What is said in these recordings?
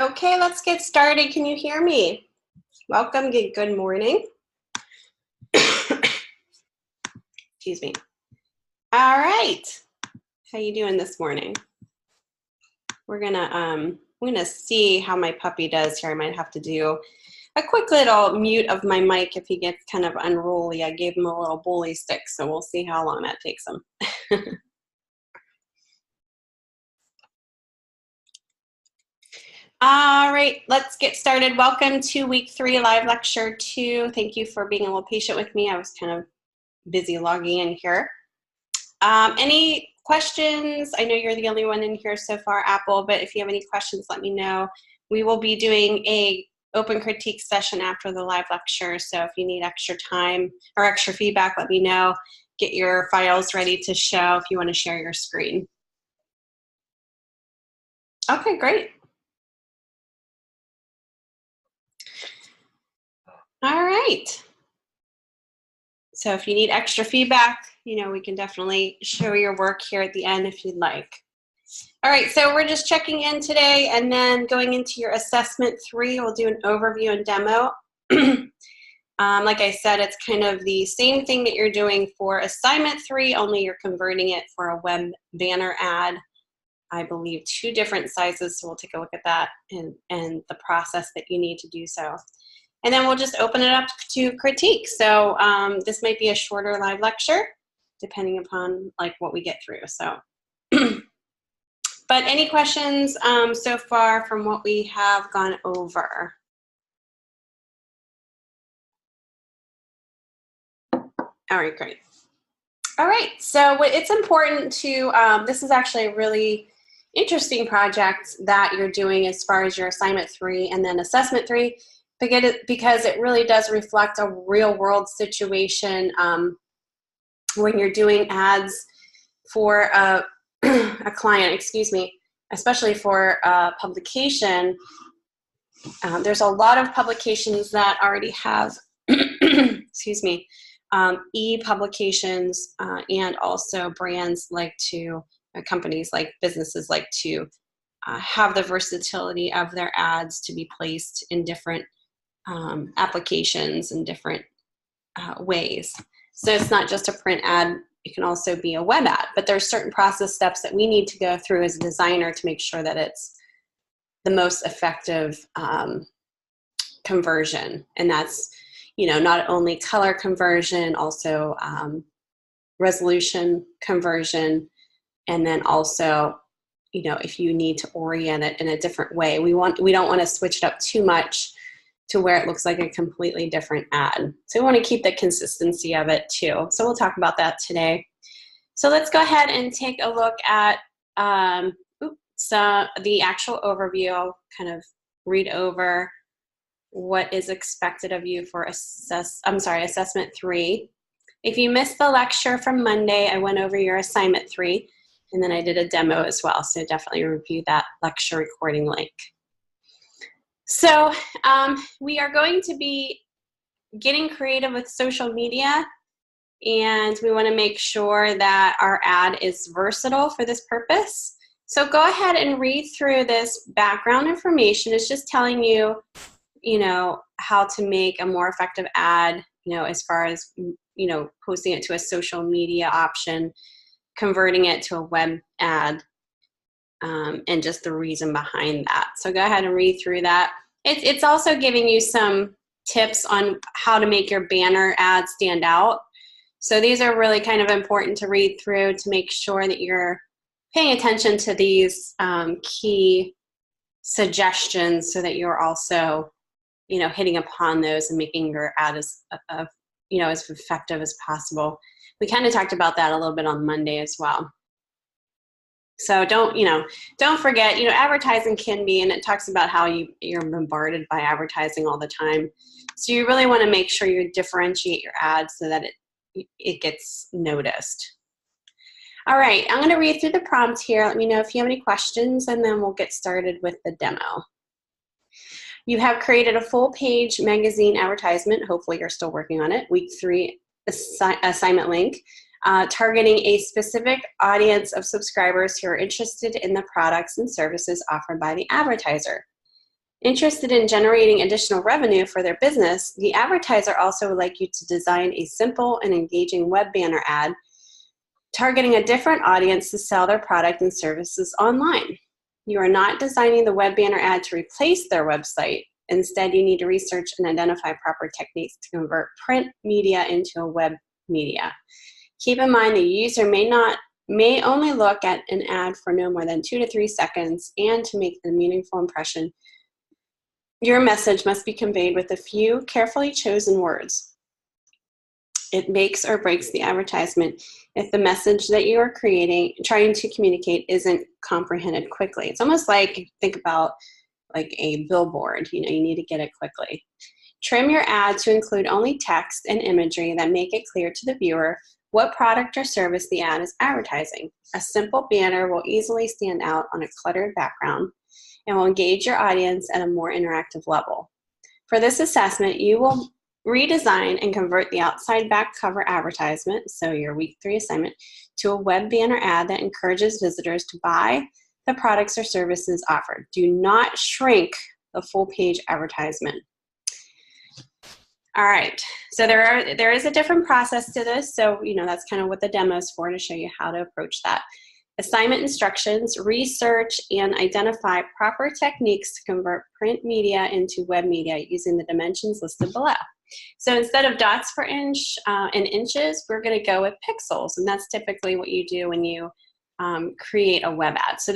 Okay, let's get started. Can you hear me? Welcome, good morning. Excuse me. All right. How you doing this morning? I'm gonna see how my puppy does here. I might have to do a quick little mute of my mic if he gets kind of unruly. I gave him a little bully stick, so we'll see how long that takes him. All right, let's get started. Welcome to week 3 live lecture 2. Thank you for being a little patient with me. I was kind of busy logging in here. Any questions? I know you're the only one in here so far, Apple, but if you have any questions, let me know. We will be doing a open critique session after the live lecture, so if you need extra time or extra feedback, let me know. Get your files ready to show if you want to share your screen. Okay, great. All right. So if you need extra feedback, we can definitely show your work here at the end if you'd like. All right, so we're just checking in today and then going into your assessment 3, we'll do an overview and demo. Like I said, it's kind of the same thing that you're doing for assignment 3, only you're converting it for a web banner ad. I believe 2 different sizes, so we'll take a look at that and the process that you need to do so. And then we'll just open it up to critique. So this might be a shorter live lecture, depending upon what we get through. So, but any questions so far from what we have gone over? All right, great. All right, so it's important to, this is actually a really interesting project that you're doing as far as your assignment 3 and then assessment 3. Because it really does reflect a real world situation when you're doing ads for a client, especially for a publication. There's a lot of publications that already have, e-publications and also brands companies like businesses like to have the versatility of their ads to be placed in different applications in different ways. So it's not just a print ad, it can also be a web ad, but there's certain process steps that we need to go through as a designer to make sure that it's the most effective conversion. And that's, not only color conversion, also resolution conversion, and then also, if you need to orient it in a different way. We don't want to switch it up too much to where it looks like a completely different ad. So we want to keep the consistency of it too. So we'll talk about that today. So let's go ahead and take a look at the actual overview. I'll kind of read over what is expected of you for assessment 3. If you missed the lecture from Monday, I went over your assignment 3, and then I did a demo as well. So definitely review that lecture recording link. So we are going to be getting creative with social media, and we want to make sure that our ad is versatile for this purpose. So go ahead and read through this background information. It's just telling you, how to make a more effective ad, as far as, posting it to a social media option, converting it to a web ad, and just the reason behind that. So go ahead and read through that. It's also giving you some tips on how to make your banner ad stand out. So these are really kind of important to read through to make sure that you're paying attention to these key suggestions so that you're also, hitting upon those and making your ad as effective as possible. We kind of talked about that a little bit on Monday as well. So don't forget, advertising can be, and it talks about how you're bombarded by advertising all the time. So you really want to make sure you differentiate your ads so that it gets noticed. All right, I'm going to read through the prompt here. Let me know if you have any questions, and then we'll get started with the demo. You have created a full-page magazine advertisement. Hopefully you're still working on it. Week 3 assignment link. Targeting a specific audience of subscribers who are interested in the products and services offered by the advertiser. Interested in generating additional revenue for their business, the advertiser also would like you to design a simple and engaging web banner ad targeting a different audience to sell their product and services online. You are not designing the web banner ad to replace their website. Instead, you need to research and identify proper techniques to convert print media into a web media. Keep in mind the user may only look at an ad for no more than 2 to 3 seconds, and to make a meaningful impression, your message must be conveyed with a few carefully chosen words. It makes or breaks the advertisement if the message that you are trying to communicate isn't comprehended quickly. It's almost like, think about like a billboard, you need to get it quickly. Trim your ad to include only text and imagery that make it clear to the viewer what product or service the ad is advertising. A simple banner will easily stand out on a cluttered background and will engage your audience at a more interactive level. For this assessment, you will redesign and convert the outside back cover advertisement, so your week 3 assignment, to a web banner ad that encourages visitors to buy the products or services offered. Do not shrink the full page advertisement. All right, so there is a different process to this, so that's kind of what the demo is for, to show you how to approach that. Assignment instructions: research and identify proper techniques to convert print media into web media using the dimensions listed below. So instead of dots per inch and inches, we're going to go with pixels, and that's typically what you do when you create a web ad. So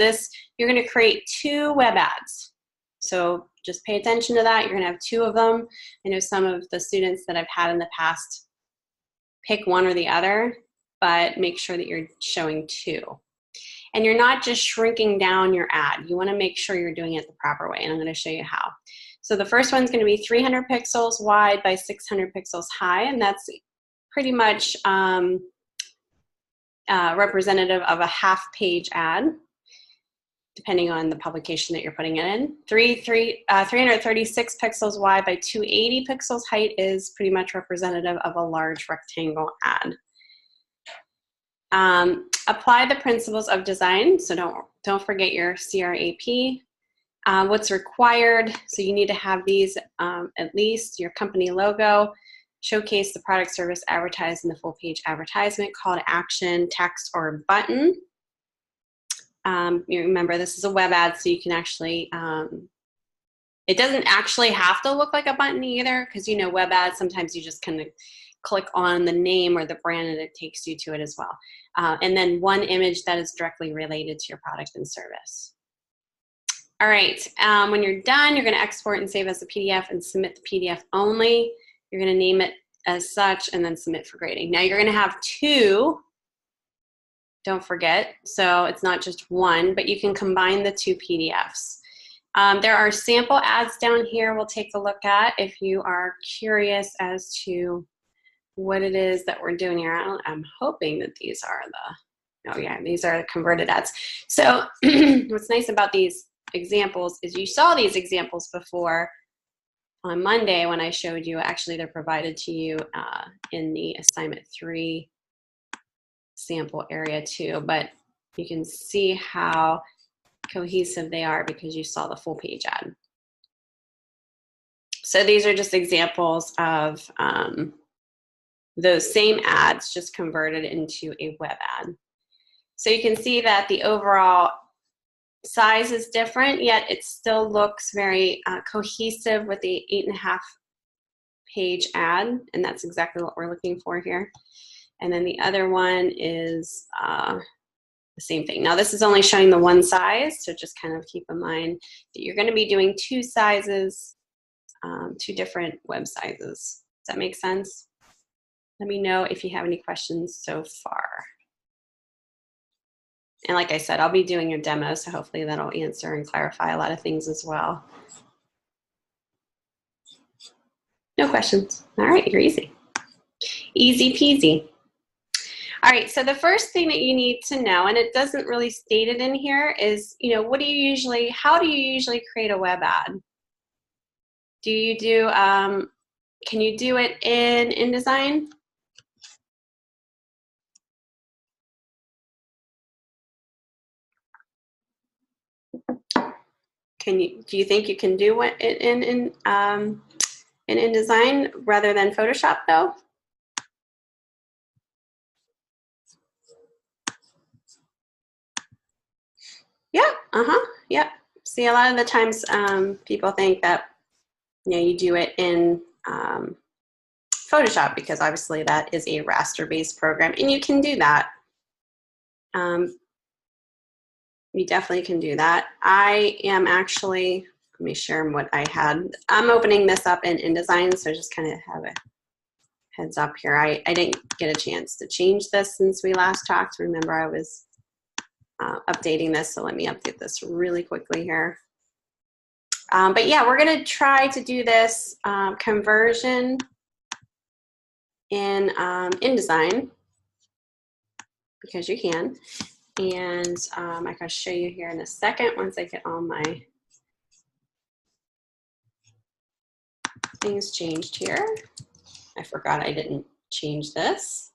you're going to create 2 web ads. So just pay attention to that. You're going to have 2 of them. I know some of the students that I've had in the past pick one or the other, but make sure that you're showing 2. And you're not just shrinking down your ad. You want to make sure you're doing it the proper way, and I'm going to show you how. So the first one's going to be 300 pixels wide by 600 pixels high, and that's pretty much representative of a half-page ad, depending on the publication that you're putting it in. 336 pixels wide by 280 pixels height is pretty much representative of a large rectangle ad. Apply the principles of design, so don't forget your CRAP. What's required, so you need to have these, at least your company logo, showcase the product service advertised in the full page advertisement, call to action, text, or button. You remember this is a web ad, so you can actually, it doesn't actually have to look like a button either, because web ads, sometimes you just kind of click on the name or the brand and it takes you to it as well. And then one image that is directly related to your product and service. All right, when you're done, you're going to export and save as a PDF and submit the PDF only. You're going to name it as such and then submit for grading. Now you're going to have 2, don't forget, so it's not just 1, but you can combine the 2 PDFs. There are sample ads down here we'll take a look at if you are curious as to what it is that we're doing here. I'm hoping that these are these are the converted ads. So what's nice about these examples is you saw these examples before on Monday when I showed you. Actually, they're provided to you in the assignment 3 sample area too, but you can see how cohesive they are because you saw the full page ad. So these are just examples of those same ads just converted into a web ad. So you can see that the overall size is different, yet it still looks very cohesive with the 8.5 page ad, and that's exactly what we're looking for here. And then the other one is the same thing. Now this is only showing the one size, so just kind of keep in mind that you're going to be doing 2 sizes, 2 different web sizes. Does that make sense? Let me know if you have any questions so far. And like I said, I'll be doing your demo, so hopefully that'll answer and clarify a lot of things as well. No questions. All right, you're easy. Easy peasy. All right, so the first thing that you need to know, and it doesn't really state it in here, is, how do you usually create a web ad? Do you do, can you do it in InDesign? Do you think you can do it in InDesign rather than Photoshop though? Yeah, yep. See, a lot of the times people think that, you know, you do it in Photoshop because obviously that is a raster-based program, and you can do that. You definitely can do that. I am actually, let me share what I had. I'm opening this up in InDesign, so just kind of have a heads up here. I didn't get a chance to change this since we last talked. Remember, I was updating this, so let me update this really quickly here. But yeah, we're going to try to do this conversion in InDesign because you can. And I can show you here in a second once I get all my things changed here. I forgot I didn't change this.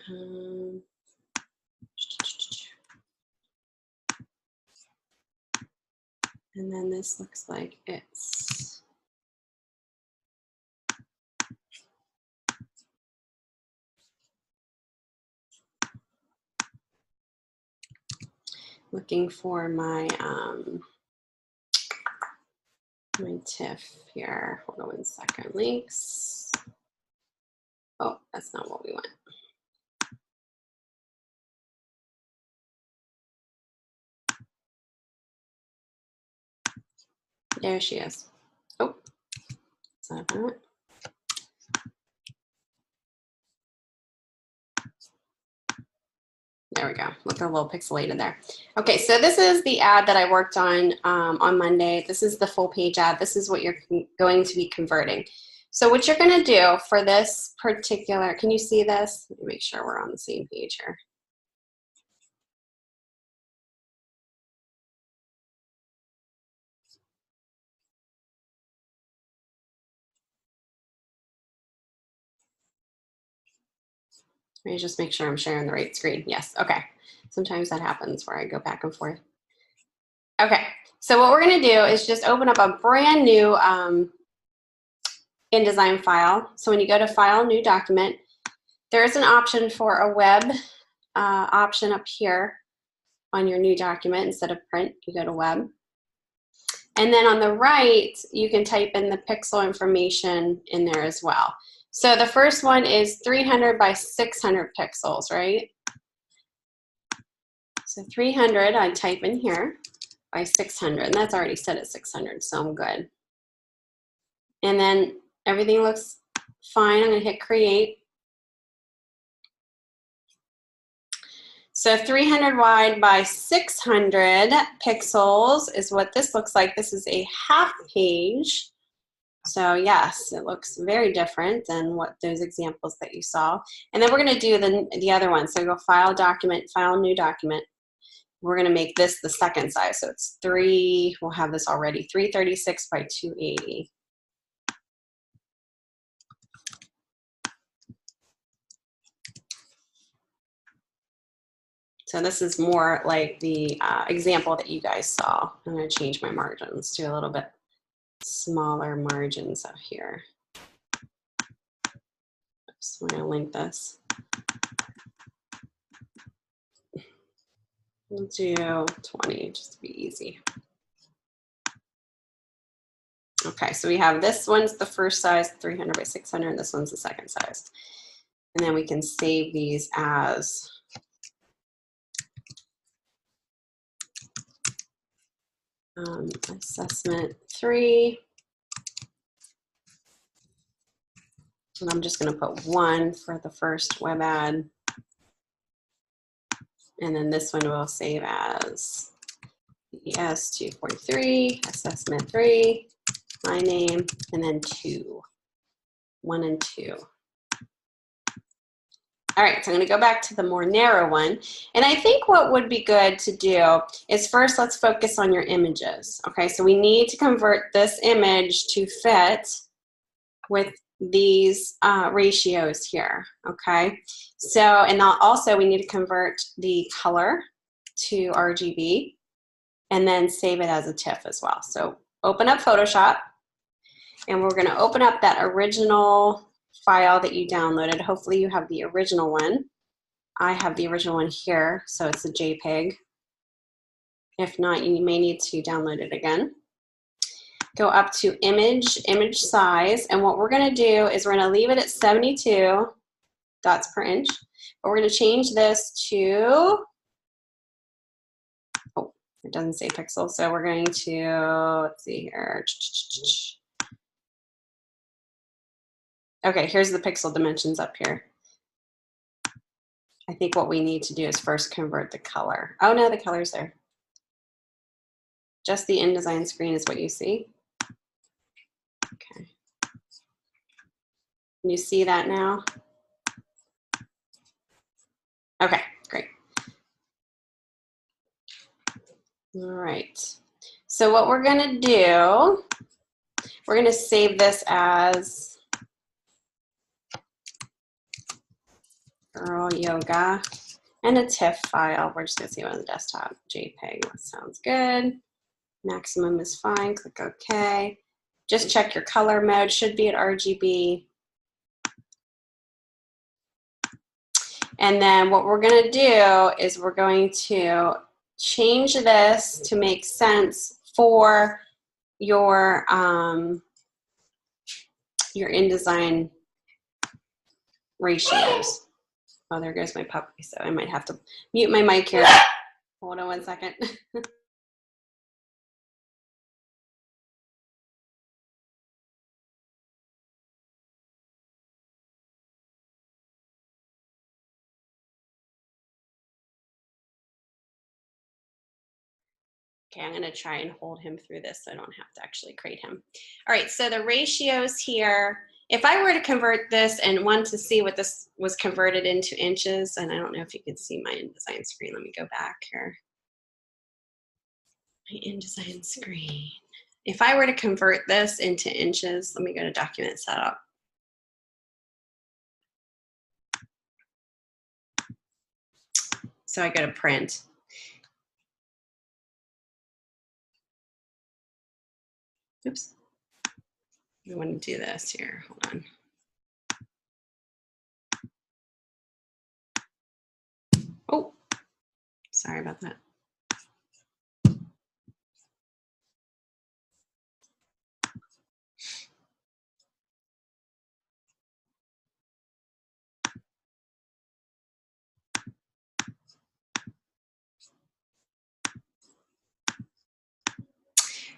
And then this looks like it's looking for my my TIFF here. Hold on 1 second. Links. Oh, that's not what we want. There she is. Oh, that's not that. There we go. Look a little pixelated there. Okay, so this is the ad that I worked on Monday. This is the full page ad. This is what you're going to be converting. So what you're going to do for this particular, can you see this? Let me make sure we're on the same page here. Let me just make sure I'm sharing the right screen. Yes, okay. Sometimes that happens where I go back and forth. Okay, so what we're gonna do is just open up a brand new InDesign file. So when you go to File, New Document, there is an option for a web option up here on your new document. Instead of print, you go to web. And then on the right, you can type in the pixel information in there as well. So the first one is 300 by 600 pixels, right? So 300, I type in here by 600, and that's already set at 600, so I'm good. And then everything looks fine. I'm gonna hit create. So 300 wide by 600 pixels is what this looks like. This is a half page. So yes, it looks very different than what those examples that you saw. And then we're gonna do the other one. So go File, Document, File, New Document. We're gonna make this the second size. So it's we'll have this already, 336 by 280. So this is more like the example that you guys saw. I'm gonna change my margins to a little bit smaller margins up here. Oops, we're gonna link this. We'll do 20 just to be easy. Okay, so we have this one's the first size, 300 by 600, and this one's the second size. And then we can save these as assessment 3. And I'm just going to put 1 for the first web ad. And then this one will save as DES243, assessment 3, my name, and then 2. 1 and 2. All right, so I'm gonna go back to the more narrow one. And I think what would be good to do is first let's focus on your images. Okay, so we need to convert this image to fit with these ratios here, okay? So, and also we need to convert the color to RGB, and then save it as a TIFF as well. So open up Photoshop, and we're going to open up that original file that you downloaded. Hopefully you have the original one. I have the original one here, so it's a JPEG. If not, you may need to download it again. Go up to image size, and what we're going to do is we're going to leave it at 72 dots per inch, but we're going to change this to, oh, it doesn't say pixels, so we're going to, let's see here. Okay, here's the pixel dimensions up here. I think what we need to do is first convert the color. Oh no, the color's there. Just the InDesign screen is what you see. Okay. Can you see that now? Okay, great. All right. So what we're gonna do, we're gonna save this as Girl Yoga and a TIFF file. We're just gonna save it on the desktop, JPEG. That sounds good. Maximum is fine, click OK. Just check your color mode, should be at RGB. And then what we're gonna do is we're going to change this to make sense for your InDesign ratios. Oh, there goes my puppy, so I might have to mute my mic here. Hold on one second. Okay, I'm gonna try and hold him through this so I don't have to actually crate him. All right, so the ratios here, if I were to convert this and want to see what this was converted into inches, and I don't know if you can see my InDesign screen, let me go back here. My InDesign screen. If I were to convert this into inches, let me go to document setup. So I go to print. Oops. I want to do this here. Hold on. Oh, sorry about that.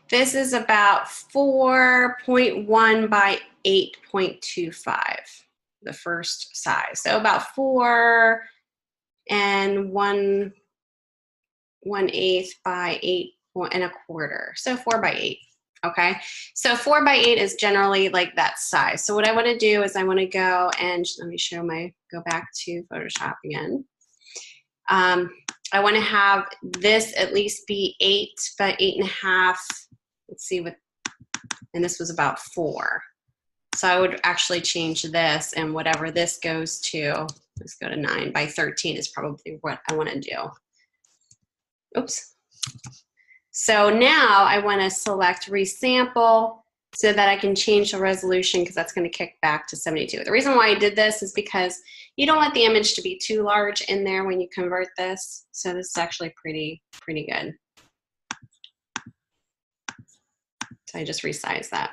This is about 4.1 by 8.25, the first size. So about 4 and 1/8 by 8 1/4. So 4 by 8. Okay. So 4 by 8 is generally like that size. So what I want to do is I want to go and let me show go back to Photoshop again. I want to have this at least be 8 by 8.5. Let's see what, and this was about 4. So I would actually change this, and whatever this goes to, let's go to 9 by 13 is probably what I want to do. Oops. So now I want to select resample so that I can change the resolution, because that's going to kick back to 72. The reason why I did this is because you don't want the image to be too large in there when you convert this. So this is actually pretty good. So I just resize that.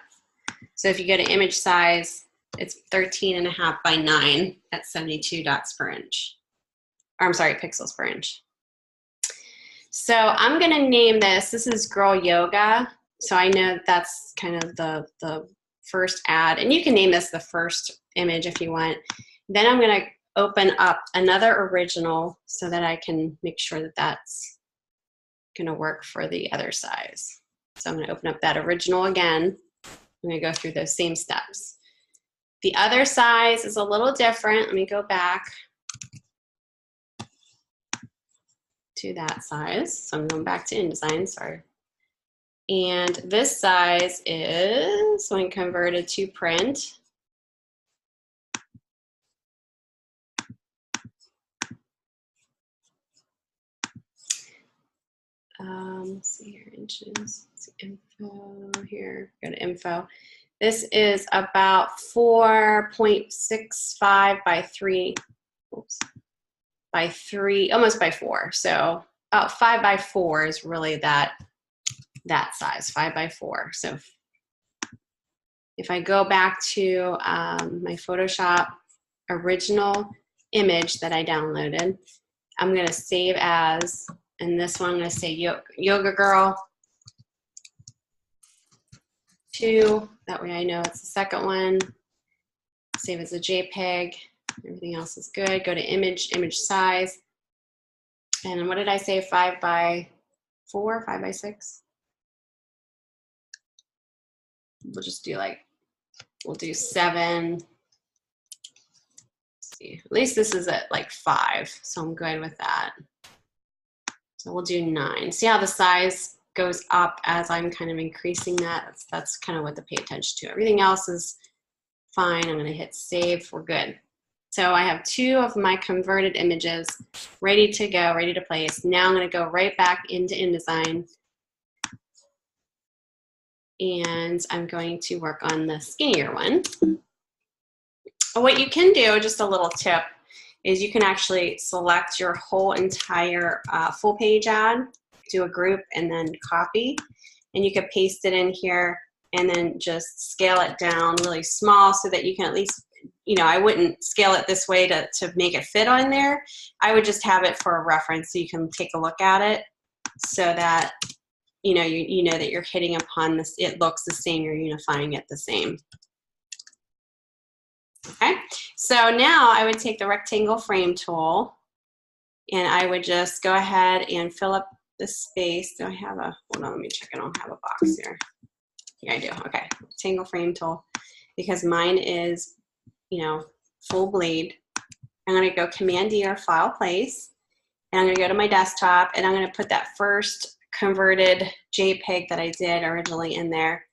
So if you go to image size, it's 13.5 by 9 at 72 dots per inch. Or I'm sorry, pixels per inch. So I'm gonna name this is Girl Yoga. So I know that's kind of the first ad, and you can name this the first image if you want. Then I'm gonna open up another original so that I can make sure that that's gonna work for the other size. So I'm gonna open up that original again. I'm gonna go through those same steps. The other size is a little different. Let me go back to that size. So I'm going back to InDesign, sorry. And this size is, when converted to print, Let's see here, inches, let's see, info here, go to info. This is about 4.65 by 3, oops, by 3, almost by 4. So about 5 by 4 is really that size, 5 by 4. So if I go back to my Photoshop original image that I downloaded, I'm going to save as, and this one I'm going to say Yoga Girl 2. That way I know it's the second one. Save as a JPEG. Everything else is good. Go to image size. And what did I say? 5 by 4, 5 by 6? We'll just do we'll do 7. Let's see. At least this is at like 5, so I'm good with that. So we'll do 9. See how the size goes up as I'm kind of increasing that? That's kind of what to pay attention to. Everything else is fine. I'm going to hit save. We're good. So I have 2 of my converted images ready to go, ready to place. Now I'm going to go right back into InDesign, and I'm going to work on the skinnier one. What you can do, just a little tip, is you can actually select your whole entire full page ad, do a group, and then copy. And you could paste it in here and then just scale it down really small so that you can at least, I wouldn't scale it this way to make it fit on there. I would just have it for a reference so you can take a look at it so that, you know that you're hitting upon this, it looks the same, you're unifying it the same. Okay, so now I would take the rectangle frame tool and I would just go ahead and fill up the space. Do I have a, hold on, let me check. I don't have a box here. Yeah, I do. Okay, rectangle frame tool, because mine is, full bleed. I'm going to go Command D or File Place, and I'm going to go to my desktop, and I'm going to put that first converted JPEG that I did originally in there.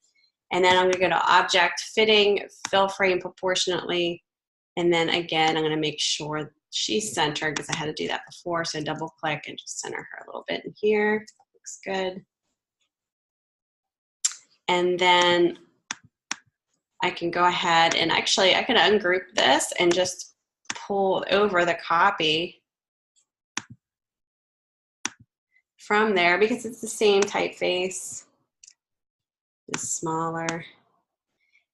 And then I'm going to go to Object, Fitting, Fill Frame Proportionately. And then again, I'm going to make sure she's centered because I had to do that before. So double click and just center her a little bit in here. Looks good. And then I can go ahead and actually I can ungroup this and just pull over the copy from there because it's the same typeface. Just smaller.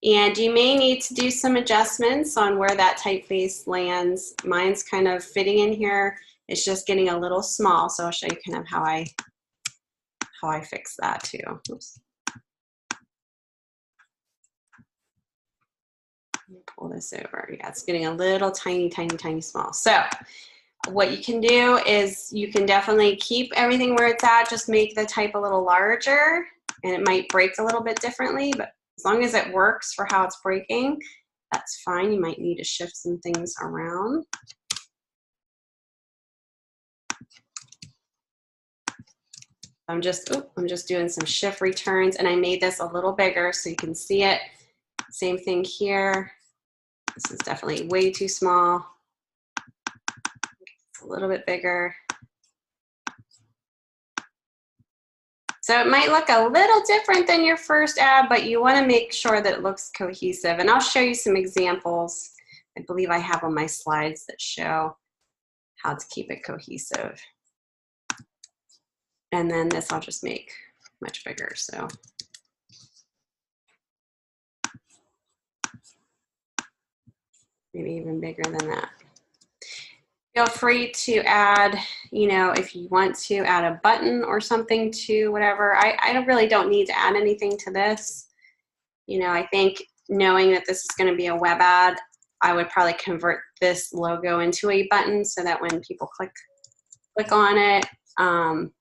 And you may need to do some adjustments on where that typeface lands. Mine's kind of fitting in here. It's just getting a little small, so I'll show you kind of how I fix that too. Oops. Let me pull this over. Yeah, it's getting a little tiny small. So what you can do is you can definitely keep everything where it's at, just make the type a little larger, and it might break a little bit differently, but as long as it works for how it's breaking, that's fine. You might need to shift some things around. I'm just doing some shift returns, and I made this a little bigger so you can see it. Same thing here. This is definitely way too small. It's a little bit bigger. So it might look a little different than your first ad, but you want to make sure that it looks cohesive. And I'll show you some examples. I believe I have on my slides that show how to keep it cohesive. And then this I'll just make much bigger. So maybe even bigger than that. Feel free to add, if you want to add a button or something to whatever. I really don't need to add anything to this. I think knowing that this is going to be a web ad, I would probably convert this logo into a button so that when people click on it,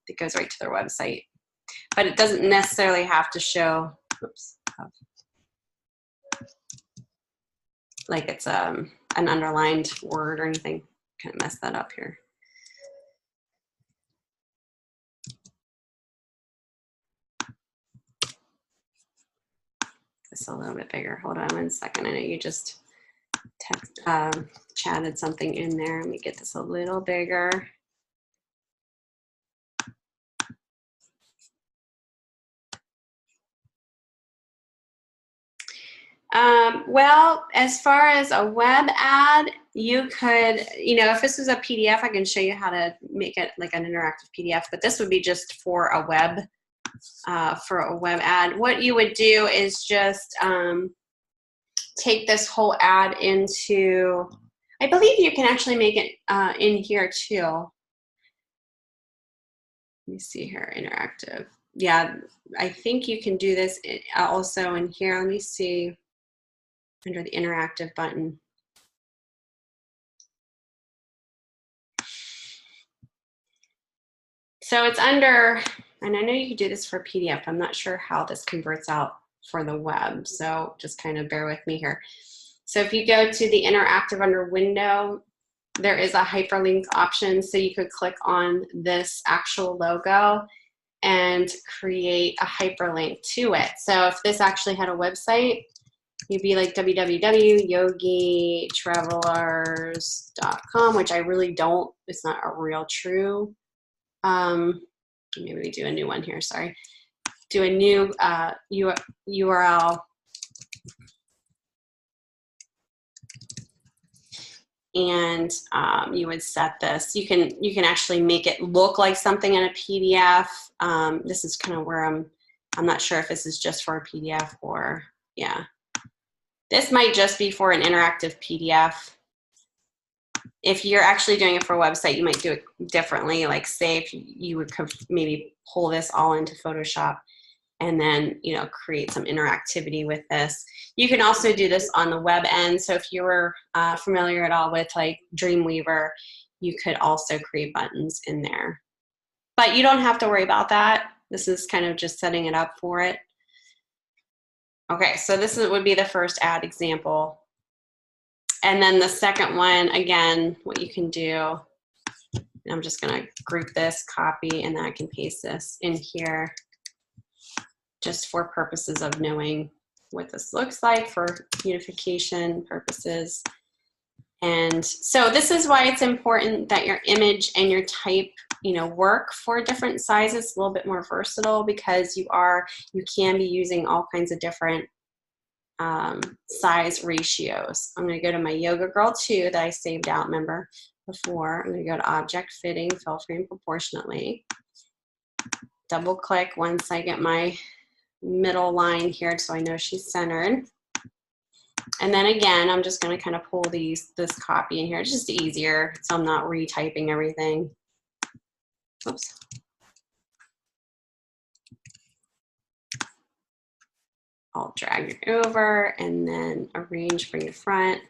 it goes right to their website. But it doesn't necessarily have to show, oops, like it's an underlined word or anything. Kind of mess that up here. It's a little bit bigger. Hold on 1 second. I know you just chatted something in there. Let me get this a little bigger. Well, as far as a web ad, you could, if this was a PDF, I can show you how to make it like an interactive PDF, but this would be just for a web ad. What you would do is just take this whole ad into, I believe you can actually make it in here too. Let me see here, interactive. Yeah, I think you can do this also in here. Let me see, under the interactive button. So it's under, and I know you can do this for PDF. I'm not sure how this converts out for the web, so just kind of bear with me here. So if you go to the interactive under window, there is a hyperlink option, so you could click on this actual logo and create a hyperlink to it. So if this actually had a website, you'd be like www.yogitravelers.com, which I really don't, it's not a real true. Maybe we do a new one here, sorry. Do a new URL. And you would set this. You can actually make it look like something in a PDF. This is kind of where I'm not sure if this is just for a PDF or, yeah. This might just be for an interactive PDF. If you're actually doing it for a website, you might do it differently. Like say if you would maybe pull this all into Photoshop and then, create some interactivity with this. You can also do this on the web end. So if you were familiar at all with like Dreamweaver, you could also create buttons in there. But you don't have to worry about that. This is kind of just setting it up for it. Okay, so this would be the first ad example. And then the second one, again, what you can do, I'm just gonna group this, copy, and then I can paste this in here just for purposes of knowing what this looks like for unification purposes. And so this is why it's important that your image and your type, work for different sizes, a little bit more versatile, because you can be using all kinds of different size ratios. I'm going to go to my Yoga Girl 2 that I saved out, remember, before. I'm going to go to Object Fitting, Fill Frame Proportionately. Double click once I get my middle line here so I know she's centered. And then again, I'm just going to kind of pull this copy in here. It's just easier so I'm not retyping everything. Oops. I'll drag it over and then arrange, bring to front.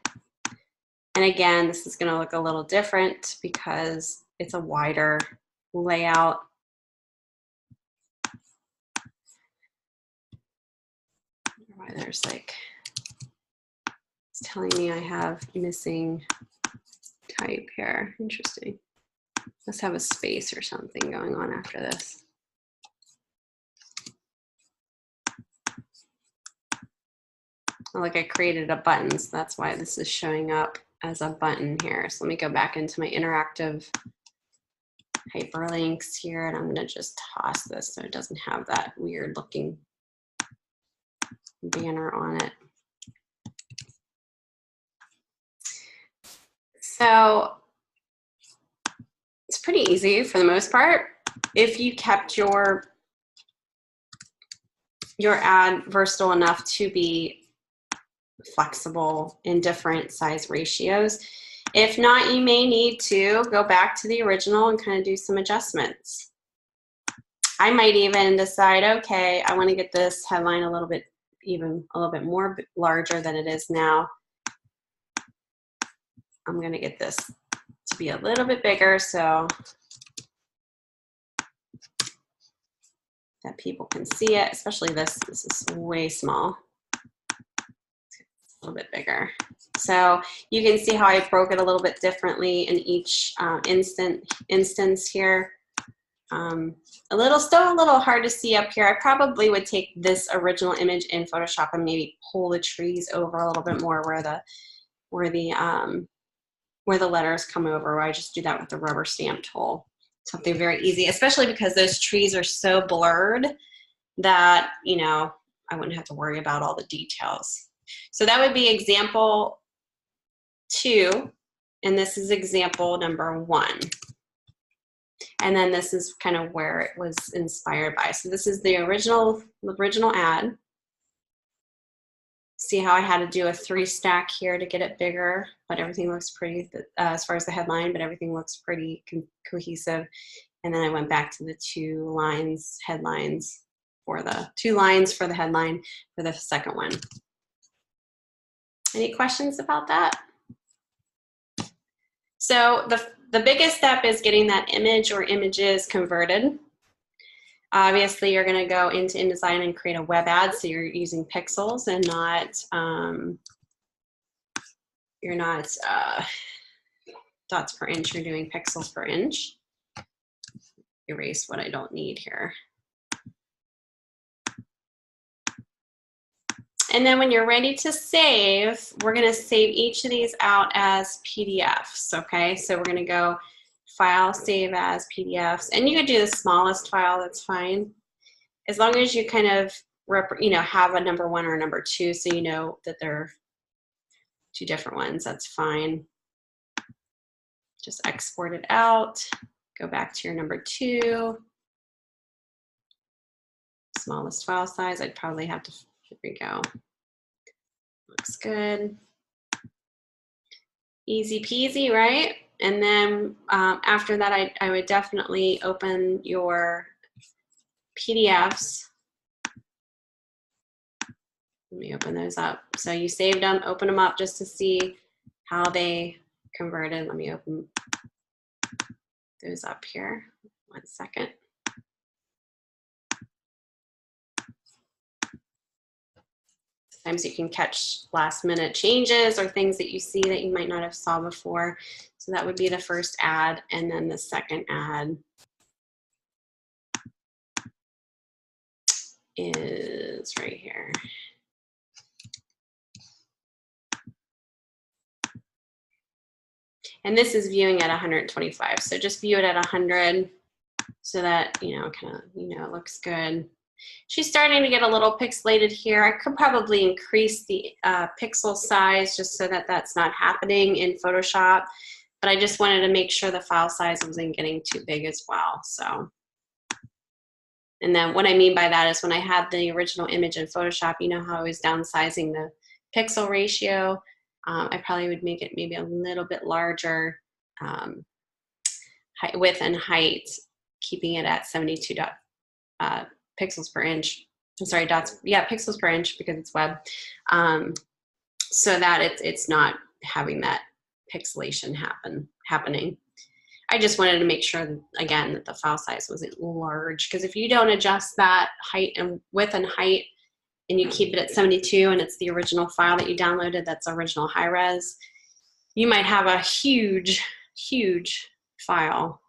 And again, this is going to look a little different because it's a wider layout. Why there's like, it's telling me I have missing type here. Interesting. Must have a space or something going on after this. Like I created a button, so that's why this is showing up as a button here. So let me go back into my interactive hyperlinks here, and I'm going to just toss this so it doesn't have that weird looking banner on it. So it's pretty easy for the most part. If you kept your ad versatile enough to be flexible in different size ratios. If not, you may need to go back to the original and kind of do some adjustments. I might even decide, okay, I want to get this headline a little bit more larger than it is now. I'm going to get this to be a little bit bigger so that people can see it, especially this. This is way small. A little bit bigger. So you can see how I broke it a little bit differently in each instance here. Still a little hard to see up here. I probably would take this original image in Photoshop and maybe pull the trees over a little bit more where the letters come over. I just do that with the rubber stamp tool. Something very easy, especially because those trees are so blurred that, I wouldn't have to worry about all the details. So that would be example 2, and this is example number 1. And then this is kind of where it was inspired by. So this is the original ad. See how I had to do a 3 stack here to get it bigger, but everything looks pretty, as far as the headline, but everything looks pretty cohesive. And then I went back to the 2 lines, headlines, for the 2 lines for the headline for the second one. Any questions about that? So the biggest step is getting that image or images converted. Obviously, you're going to go into InDesign and create a web ad, so you're using pixels and not you're not dots per inch. You're doing pixels per inch. Erase what I don't need here. And then when you're ready to save, we're going to save each of these out as PDFs. Okay, so we're going to go File, Save as PDFs, and you could do the smallest file. That's fine, as long as you kind of have a number 1 or a number 2, so you know that they're 2 different ones. That's fine. Just export it out. Go back to your number 2. Smallest file size. I'd probably have to. Here we go. Looks good. Easy peasy, right? And then after that, I would definitely open your PDFs. Let me open those up. So you saved them, open them up just to see how they converted. Let me open those up here. 1 second. Sometimes you can catch last minute changes or things that you see that you might not have saw before. So that would be the first ad, and then the second ad is right here. And this is viewing at 125. So just view it at 100 so that, kind of, it looks good. She's starting to get a little pixelated here. I could probably increase the pixel size just so that that's not happening in Photoshop, but I just wanted to make sure the file size wasn't getting too big as well. So, and then what I mean by that is when I had the original image in Photoshop, you know how I was downsizing the pixel ratio. I probably would make it maybe a little bit larger width and height, keeping it at 72 pixels per inch. I'm sorry, dots. Yeah, pixels per inch because it's web, so that it's not having that pixelation happening. I just wanted to make sure, again, that the file size wasn't large, because if you don't adjust that height and width and height, and you keep it at 72, and it's the original file that you downloaded, that's original high res, you might have a huge file,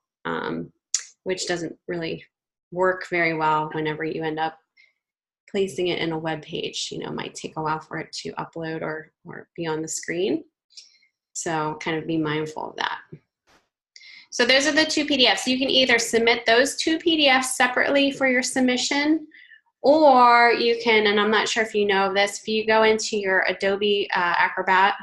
which doesn't really work very well whenever you end up placing it in a web page. It might take a while for it to upload or be on the screen. So kind of be mindful of that. So those are the 2 PDFs. You can either submit those 2 PDFs separately for your submission, or you can, and I'm not sure if you know of this, if you go into your Adobe Acrobat,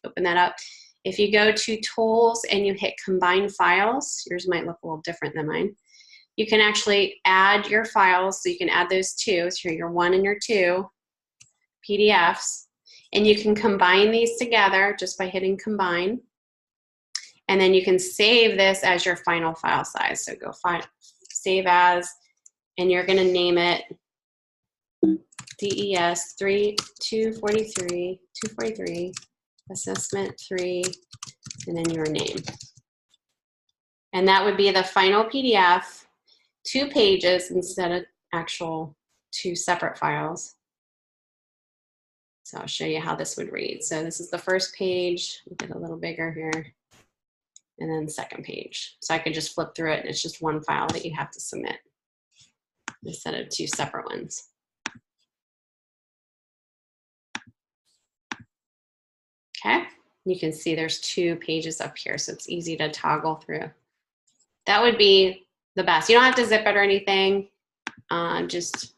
open that up. If you go to Tools and you hit Combine Files, yours might look a little different than mine. You can actually add your files, so you can add those 2, so your 1 and your 2 PDFs, and you can combine these together just by hitting Combine, and then you can save this as your final file size. So go Save As, and you're going to name it DES243 Assessment 3, and then your name. And that would be the final PDF, 2 pages instead of actual 2 separate files. So I'll show you how this would read. So this is the first page, get a little bigger here, and then second page. So I could just flip through it, and it's just 1 file that you have to submit instead of 2 separate ones. Okay, you can see there's 2 pages up here, so it's easy to toggle through. That would be the best. You don't have to zip it or anything. Just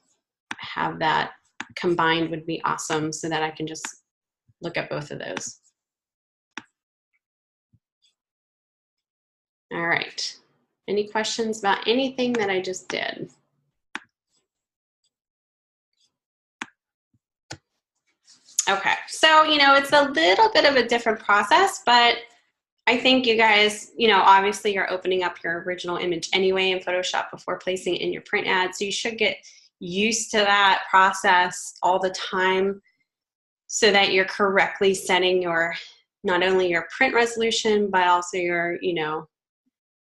have that combined would be awesome so that I can just look at both of those. All right. Any questions about anything that I just did? Okay, so, you know, it's a little bit of a different process, but I think you guys, you know, obviously you're opening up your original image anyway in Photoshop before placing it in your print ad, so you should get used to that process all the time so that you're correctly setting your, not only your print resolution, but also your, you know,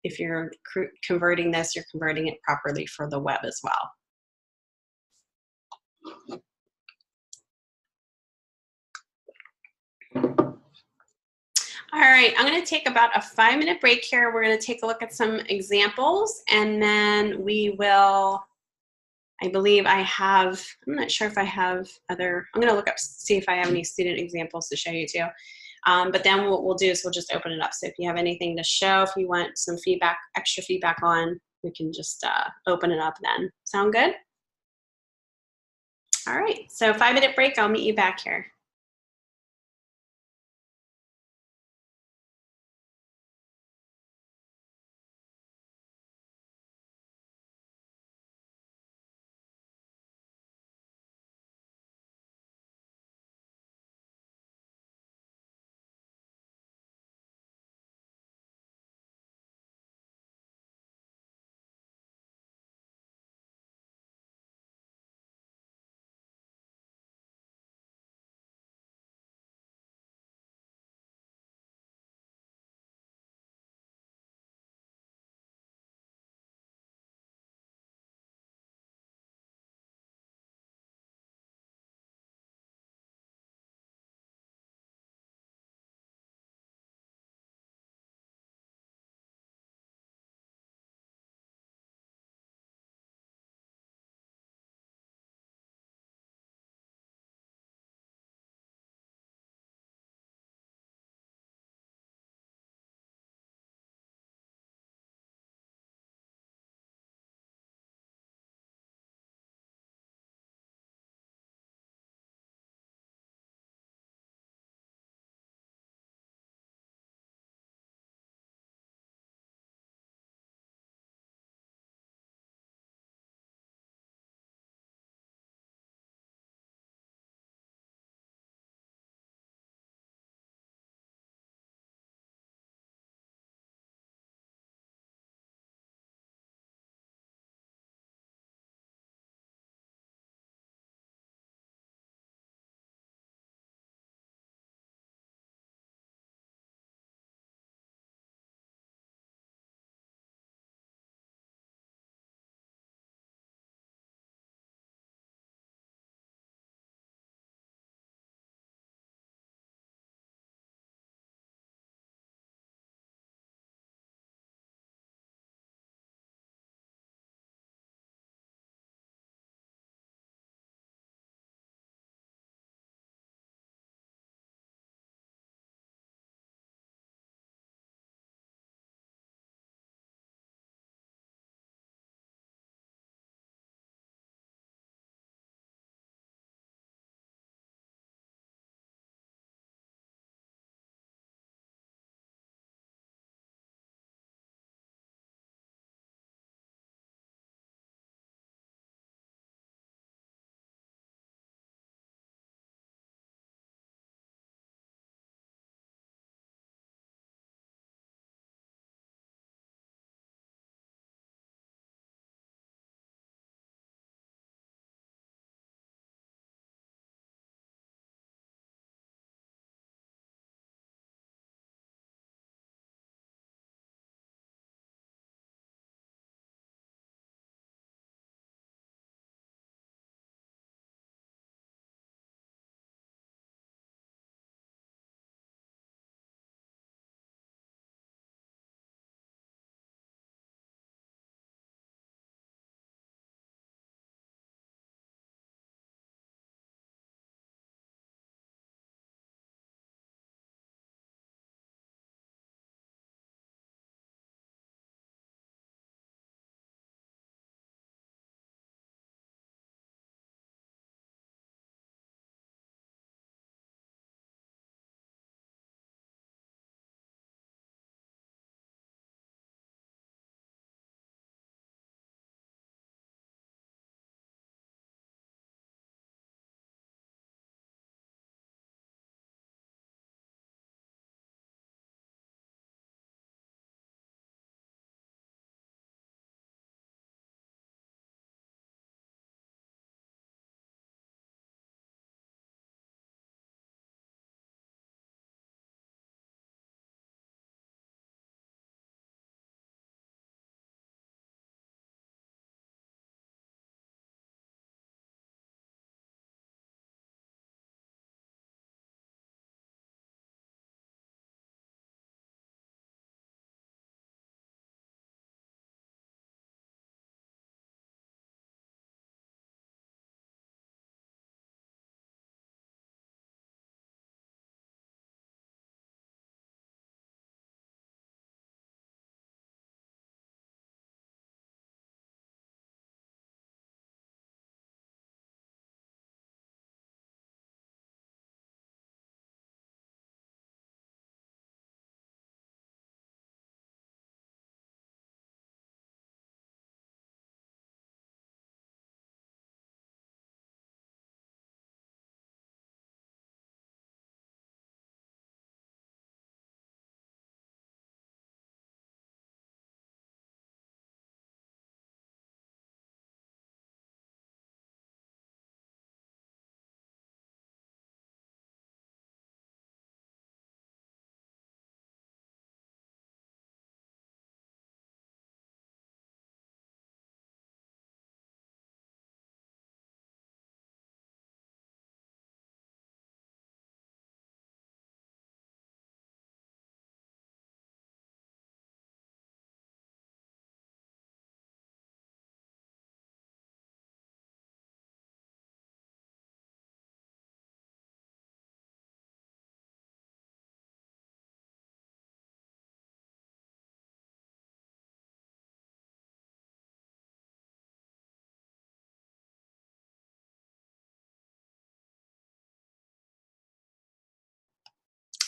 if you're converting this, you're converting it properly for the web as well. All right, I'm going to take about a 5-minute break here. We're going to take a look at some examples, and then we will, I believe I have, I'm not sure if I have other, I'm going to look up, see if I have any student examples to show you too. But then what we'll do is we'll just open it up. So if you have anything to show, if you want some feedback, extra feedback on, we can just open it up then. Sound good? All right, so 5-minute break. I'll meet you back here.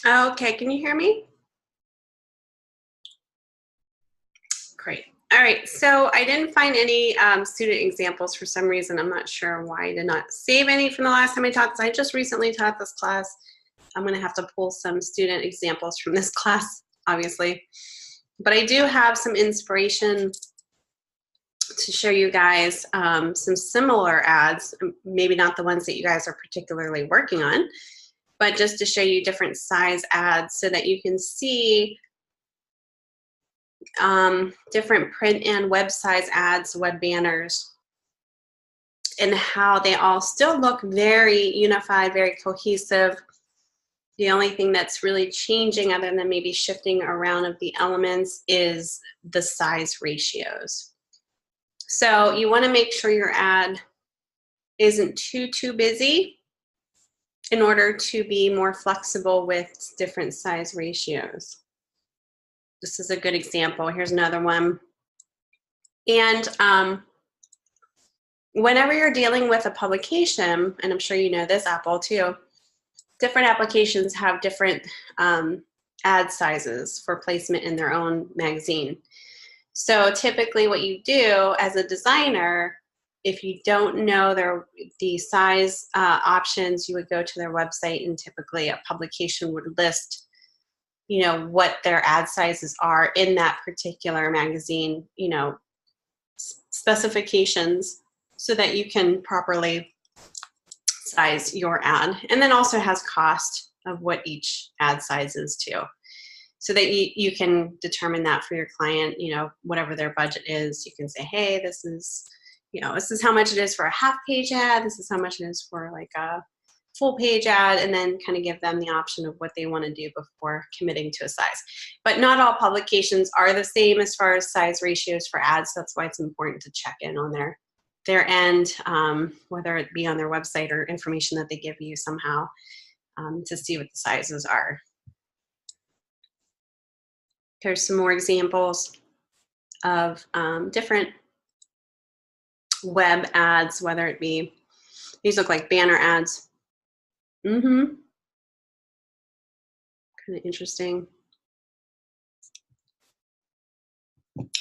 Okay, can you hear me? Great. All right, so I didn't find any student examples for some reason. I'm not sure why I did not save any from the last time I taught this. I just recently taught this class. I'm going to have to pull some student examples from this class, obviously. But I do have some inspiration to show you guys some similar ads, maybe not the ones that you guys are particularly working on, but just to show you different size ads so that you can see different print and web size ads, web banners, and how they all still look very unified, very cohesive. The only thing that's really changing, other than maybe shifting around of the elements, is the size ratios. So you want to make sure your ad isn't too busy in order to be more flexible with different size ratios. This is a good example. Here's another one. And whenever you're dealing with a publication, and I'm sure you know this, Apple too, different applications have different ad sizes for placement in their own magazine. So typically what you do as a designer, if you don't know the size options, you would go to their website, and typically a publication would list, you know, what their ad sizes are in that particular magazine, you know, specifications, so that you can properly size your ad. And then also has cost of what each ad size is too, so that you can determine that for your client, you know, whatever their budget is. You can say, hey, this is, you know, this is how much it is for a half-page ad, this is how much it is for like a full-page ad, and then kind of give them the option of what they want to do before committing to a size. But not all publications are the same as far as size ratios for ads. That's why it's important to check in on their end, whether it be on their website or information that they give you somehow, to see what the sizes are. Here's some more examples of different web ads, whether it be, these look like banner ads. Kind of interesting.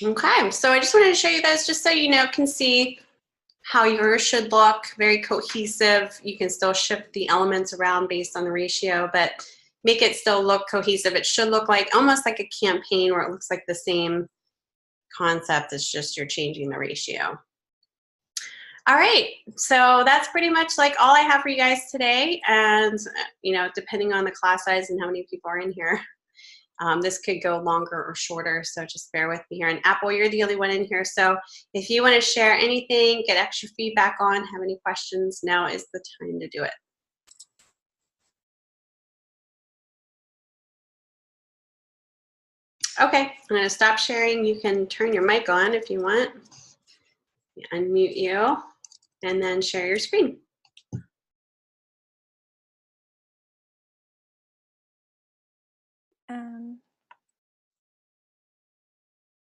Okay, so I just wanted to show you those just so you know, can see how yours should look, very cohesive. You can still shift the elements around based on the ratio, but make it still look cohesive. It should look like almost like a campaign where it looks like the same concept, it's just you're changing the ratio. All right, so that's pretty much like all I have for you guys today. And you know, depending on the class size and how many people are in here, this could go longer or shorter, so just bear with me here. And Apple, you're the only one in here, so if you want to share anything, get extra feedback on, have any questions, now is the time to do it. Okay, I'm going to stop sharing. You can turn your mic on if you want. Unmute you, and then share your screen.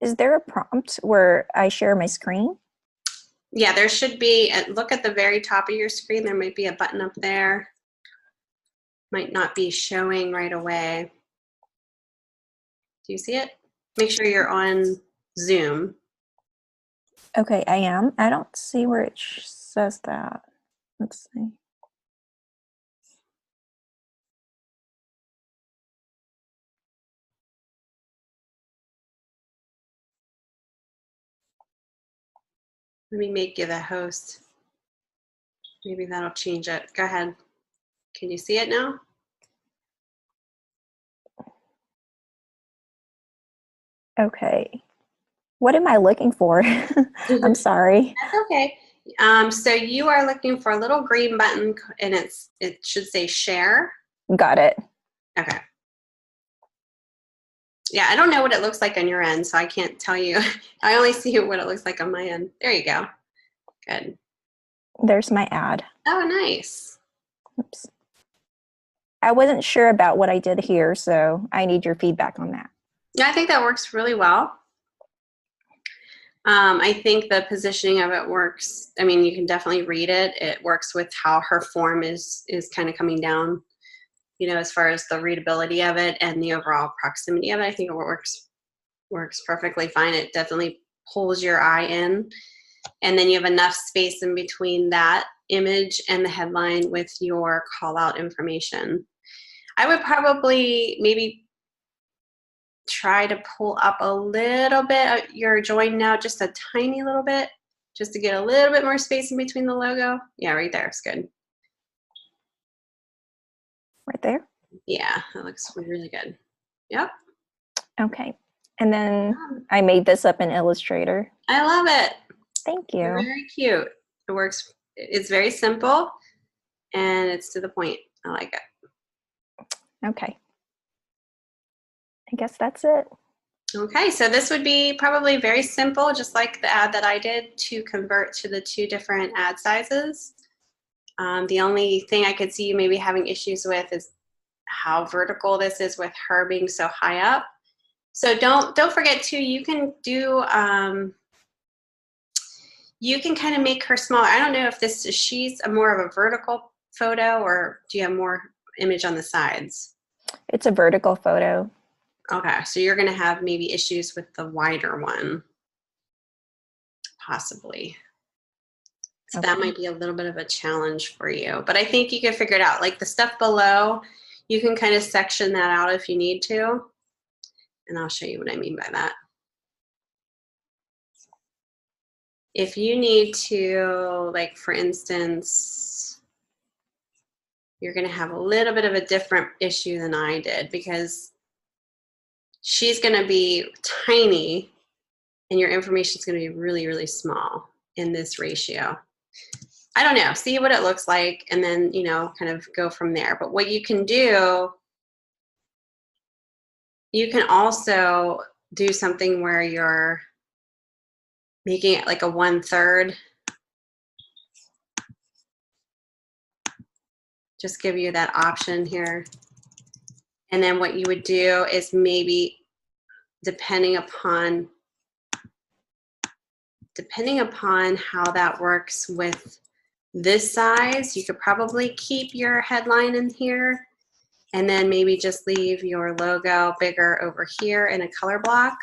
Is there a prompt where I share my screen? Yeah, there should be. Look at the very top of your screen. There might be a button up there. Might not be showing right away. Do you see it? Make sure you're on Zoom. Okay, I am. I don't see where it says that. Let's see. Let me make you the host. Maybe that'll change it. Go ahead. Can you see it now? Okay. What am I looking for? I'm sorry. That's okay. So you are looking for a little green button, and it should say share. Got it. Okay. Yeah, I don't know what it looks like on your end, so I can't tell you. I only see what it looks like on my end. There you go. Good. There's my ad. Oh, nice. Oops. I wasn't sure about what I did here, so I need your feedback on that. Yeah, I think that works really well. I think the positioning of it works. I mean, you can definitely read it. It works with how her form is kind of coming down, you know, as far as the readability of it and the overall proximity of it, I think it works perfectly fine. It definitely pulls your eye in. And then you have enough space in between that image and the headline with your call out information. I would probably maybe try to pull up a little bit your join now, just a tiny little bit, just to get a little bit more space in between the logo. Yeah, right there. It's good. Right there? Yeah, that looks really good. Yep. Okay. And then I made this up in Illustrator. I love it. Thank you. Very cute. It works. It's very simple and it's to the point. I like it. Okay. I guess that's it. Okay, so this would be probably very simple, just like the ad that I did, to convert to the 2 different ad sizes. The only thing I could see you maybe having issues with is how vertical this is with her being so high up. So don't forget too, you can do, you can kind of make her smaller. I don't know if she's more of a vertical photo, or do you have more image on the sides? It's a vertical photo. Okay, so you're gonna have maybe issues with the wider one, possibly. So Okay. that might be a little bit of a challenge for you, but I think you can figure it out. Like the stuff below, you can kind of section that out if you need to. And I'll show you what I mean by that. If you need to, like for instance, you're gonna have a little bit of a different issue than I did, because she's gonna be tiny and your information is gonna be really, really small in this ratio. I don't know, see what it looks like and then, you know, kind of go from there. But what you can do, you can also do something where you're making it like a 1/3. Just give you that option here. And then what you would do is maybe depending upon how that works with this size, you could probably keep your headline in here and then maybe just leave your logo bigger over here in a color block.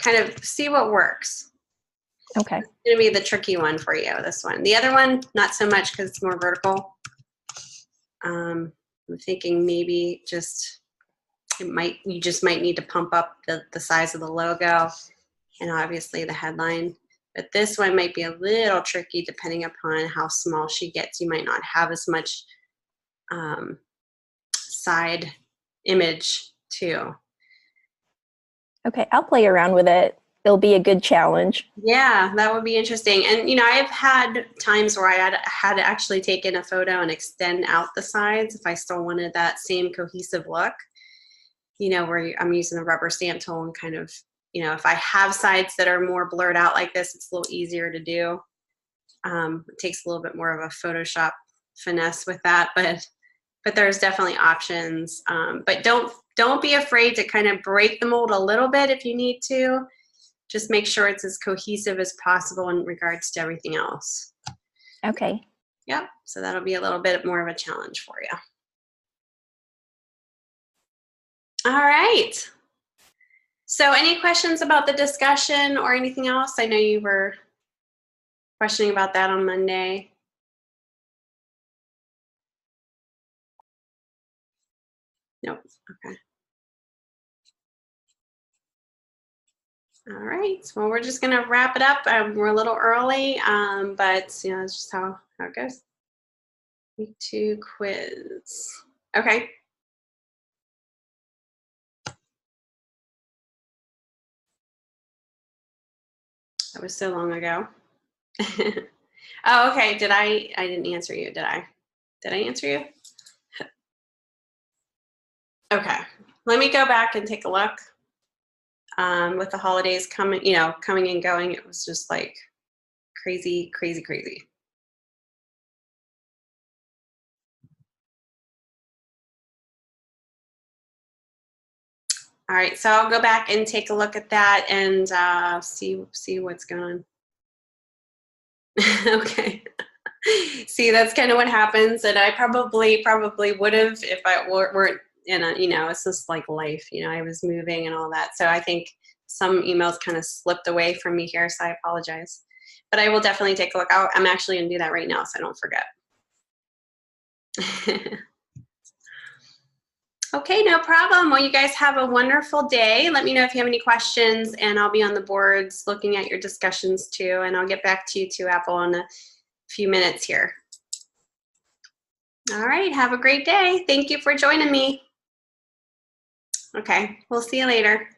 Kind of see what works. Okay. It's gonna be the tricky one for you, this one. The other one, not so much because it's more vertical. I'm thinking maybe just, you just might need to pump up the size of the logo and obviously the headline. But this one might be a little tricky depending upon how small she gets. You might not have as much side image too. Okay, I'll play around with it. It'll be a good challenge. Yeah, that would be interesting. And you know, I've had times where I had actually taken a photo and extend out the sides if I still wanted that same cohesive look. You know, where I'm using a rubber stamp tool and kind of, you know, if I have sides that are more blurred out like this, it's a little easier to do. It takes a little bit more of a Photoshop finesse with that, but there's definitely options. But don't be afraid to kind of break the mold a little bit if you need to. Just make sure it's as cohesive as possible in regards to everything else. Okay. Yep, so that'll be a little bit more of a challenge for you. All right. So any questions about the discussion or anything else? I know you were questioning about that on Monday. Nope, okay. All right, well, we're just gonna wrap it up. We're a little early, but you know, it's just how it goes. Week 2 quiz. Okay. That was so long ago. Oh, okay. I didn't answer you, did I? Did I answer you? Okay. Let me go back and take a look. With the holidays coming and going, it was just like crazy, crazy, crazy. All right, so I'll go back and take a look at that and see what's going on. Okay. See, that's kind of what happens. And I probably would have if I weren't in a, you know, it's just like life, you know, I was moving and all that. So I think some emails kind of slipped away from me here. So I apologize. But I will definitely take a look. I'm actually going to do that right now so I don't forget. Okay, no problem. Well, you guys have a wonderful day. Let me know if you have any questions, and I'll be on the boards looking at your discussions too, and I'll get back to you too, Apple, in a few minutes here. All right, have a great day. Thank you for joining me. Okay, we'll see you later.